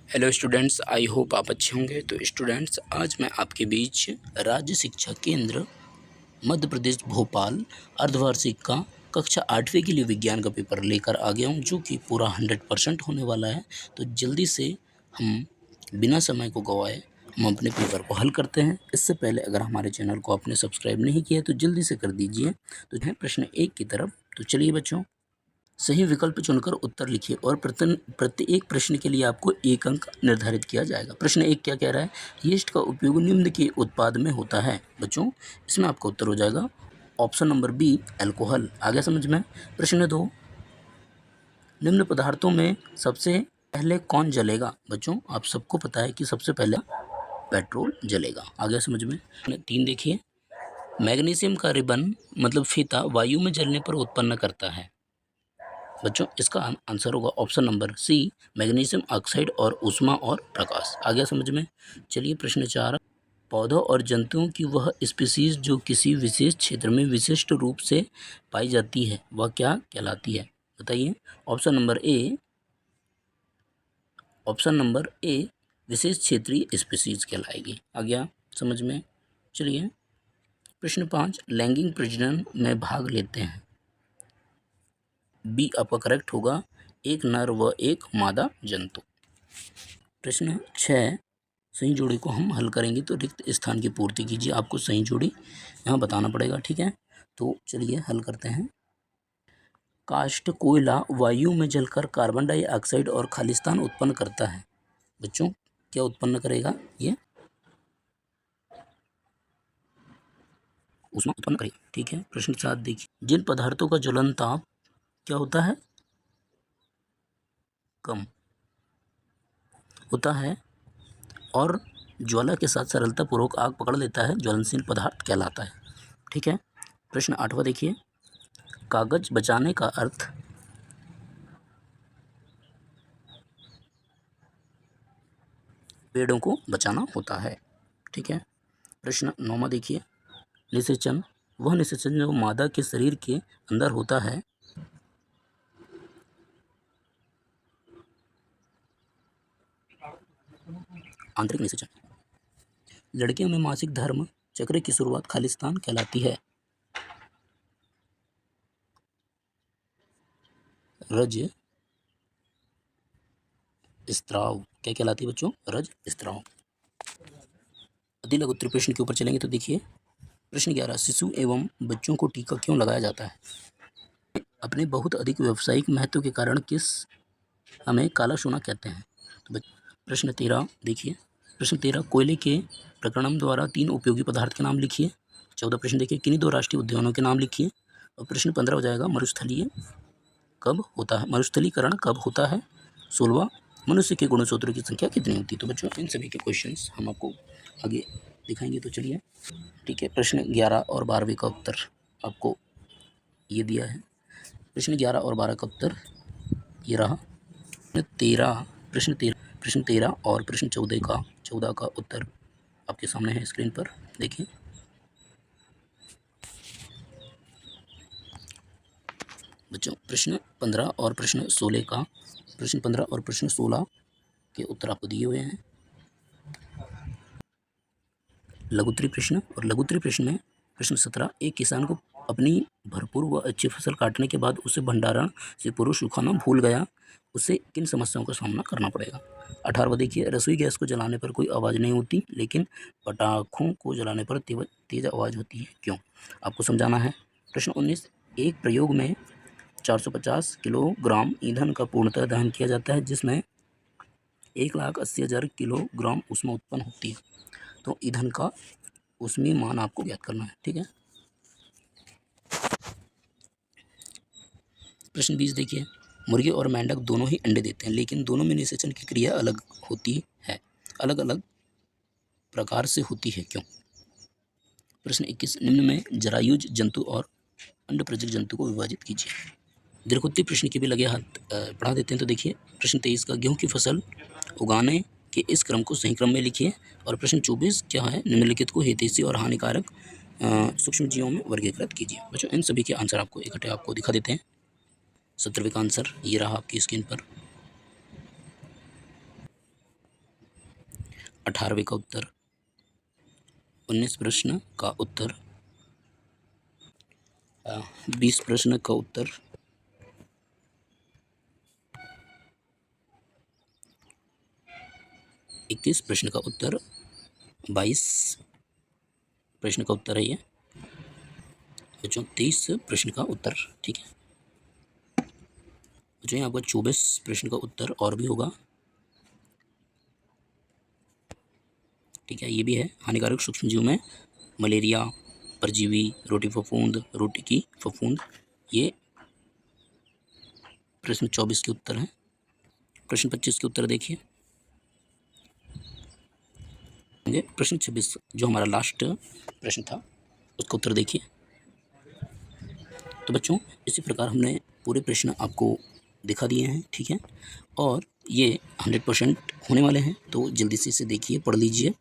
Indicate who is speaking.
Speaker 1: Hello students, I hope आप अच्छे होंगे। तो स्टूडेंट्स, आज मैं आपके बीच राज्य शिक्षा केंद्र मध्य प्रदेश भोपाल अर्धवार्षिक का कक्षा 8वीं के लिए विज्ञान का पेपर लेकर आ गया हूँ, जो कि पूरा 100% होने वाला है। तो जल्दी से हम बिना समय को गंवाए हम अपने पेपर को हल करते हैं। इससे पहले अगर हमारे चैनल को आपने सब्सक्राइब नहीं किया है तो जल्दी से कर दीजिए। तो है प्रश्न 1 की तरफ। तो चलिए बच्चों, सही विकल्प चुनकर उत्तर लिखिए और प्रत्येक प्रश्न के लिए आपको 1 अंक निर्धारित किया जाएगा। प्रश्न 1 क्या कह रहा है? यीस्ट का उपयोग निम्न के उत्पाद में होता है। बच्चों, इसमें आपका उत्तर हो जाएगा ऑप्शन नंबर बी, अल्कोहल। आ गया समझ में? प्रश्न 2, निम्न पदार्थों में सबसे पहले कौन जलेगा? बच्चों, आप सबको पता है कि सबसे पहले पेट्रोल जलेगा। आ गया समझ में? 3 देखिए, मैग्नीशियम का रिबन मतलब फीता वायु में जलने पर उत्पन्न करता है। बच्चों, इसका आंसर होगा option number C, magnesium oxide और ऊष्मा और प्रकाश। आ गया समझ में? चलिए प्रश्न 4, पौधों और जंतुओं की वह स्पीसीज जो किसी विशेष क्षेत्र में विशिष्ट रूप से पाई जाती है वह क्या कहलाती है? बताइए। ऑप्शन नंबर ए विशेष क्षेत्रीय स्पीसीज कहलाएगी। आ गया समझ में? चलिए प्रश्न 5, लैंगिक प्रजनन में भाग लेते हैं। बी आपका करेक्ट होगा, एक नर व एक मादा जंतु। प्रश्न 6, सही जोड़ी को हम हल करेंगे तो रिक्त स्थान की पूर्ति कीजिए। आपको सही जोड़ी यहाँ बताना पड़ेगा, ठीक है? तो चलिए हल करते हैं। काष्ठ कोयला वायु में जलकर कार्बन डाइऑक्साइड और खालिस्तान उत्पन्न करता है। बच्चों, क्या उत्पन्न करेगा? ये ऊष्मा उत्पन्न करेगा, ठीक है? प्रश्न 7 देखिए, जिन पदार्थों का ज्वलन ताप क्या होता है? कम होता है और ज्वाला के साथ सरलतापूर्वक आग पकड़ लेता है, ज्वलनशील पदार्थ कहलाता है, ठीक है? प्रश्न 8वां देखिए, कागज बचाने का अर्थ पेड़ों को बचाना होता है, ठीक है? प्रश्न 9वां देखिए, निषेचन वह निषेचन जो मादा के शरीर के अंदर होता है। आंतरिक निषेचन। लड़कियों में मासिक धर्म चक्र की शुरुआत खालिस्तान कहलाती है। रज स्त्राव क्या कहलाती है बच्चों? रज स्त्राव। अति लघु उत्तरीय प्रश्न के ऊपर चलेंगे तो देखिए, प्रश्न 11, शिशु एवं बच्चों को टीका क्यों लगाया जाता है? अपने बहुत अधिक व्यावसायिक महत्व के कारण किस हमें काला सोना कहते हैं? तो प्रश्न 13 देखिए, प्रश्न 13, कोयले के प्रकरण द्वारा 3 उपयोगी पदार्थ के नाम लिखिए। 14 प्रश्न देखिए, किन्हीं 2 राष्ट्रीय उद्यानों के नाम लिखिए। और प्रश्न 15 हो जाएगा, मरुस्थलीकरण कब होता है? 16, मनुष्य के गुणसूत्रों की संख्या कितनी होती है? तो बच्चों, इन सभी के क्वेश्चंस हम आपको आगे दिखाएंगे, तो चलिए, ठीक है? प्रश्न 11 और 12वीं का उत्तर आपको ये दिया है। प्रश्न 11 और 12 का उत्तर ये रहा। प्रश्न 13 और प्रश्न 14 का उत्तर आपके सामने है स्क्रीन पर, देखिए। बच्चों, प्रश्न 15 और प्रश्न 16 के उत्तर आपको दिए हुए हैं। लघुत्तरीय प्रश्न और लघुत्तरीय प्रश्न में प्रश्न 17, एक किसान को अपनी भरपूर व अच्छी फसल काटने के बाद उसे भंडारण से पूर्व सुखाना भूल गया, उसे किन समस्याओं का सामना करना पड़ेगा? 18वां देखिए, रसोई गैस को जलाने पर कोई आवाज़ नहीं होती लेकिन पटाखों को जलाने पर तेज आवाज़ होती है, क्यों? आपको समझाना है। प्रश्न 19, एक प्रयोग में 450 किलोग्राम ईंधन का पूर्णतः दहन किया जाता है जिसमें 1,80,000 किलोग्राम ऊष्मा उत्पन्न होती है। तो ईंधन का ऊष्मीय मान आपको ज्ञात करना है, ठीक है? प्रश्न 20 देखिए, मुर्गी और मेंढक दोनों ही अंडे देते हैं लेकिन दोनों में निषेचन की क्रिया अलग होती है, अलग अलग प्रकार से होती है, क्यों? प्रश्न 21, निम्न में जरायुज जंतु और अंडप्रजनक जंतु को विभाजित कीजिए। दीर्घोत्तरीय प्रश्न के भी लगे हाथ बढ़ा देते हैं, तो देखिए, प्रश्न 23 का गेहूं की फसल उगाने के इस क्रम को सही क्रम में लिखिए। और प्रश्न 24 क्या है? निम्नलिखित को हितैषी और हानिकारक सूक्ष्म जीवों में वर्गीकृत कीजिए। बच्चों, इन सभी के आंसर आपको इकट्ठे आपको दिखा देते हैं। 17वीं का आंसर ये रहा आपकी स्क्रीन पर। 18वें का उत्तर, 19 प्रश्न का उत्तर, 20 प्रश्न का उत्तर, 21 प्रश्न का उत्तर, 22 प्रश्न का उत्तर है ये बच्चों, 23 प्रश्न का उत्तर। ठीक है बच्चों, आपका 24 प्रश्न का उत्तर और भी होगा। ठीक है, ये भी है हानिकारक सूक्ष्मजीव में मलेरिया, परजीवी, रोटी फफूंद, रोटी की फफूंद, ये प्रश्न 24 के उत्तर हैं। प्रश्न 25 के उत्तर देखिए। प्रश्न 26 जो हमारा लास्ट प्रश्न था उसका उत्तर देखिए। तो बच्चों इसी प्रकार हमने पूरे प्रश्न आपको दिखा दिए हैं। ठीक है, और ये 100% होने वाले हैं, तो जल्दी से इसे देखिए, पढ़ लीजिए।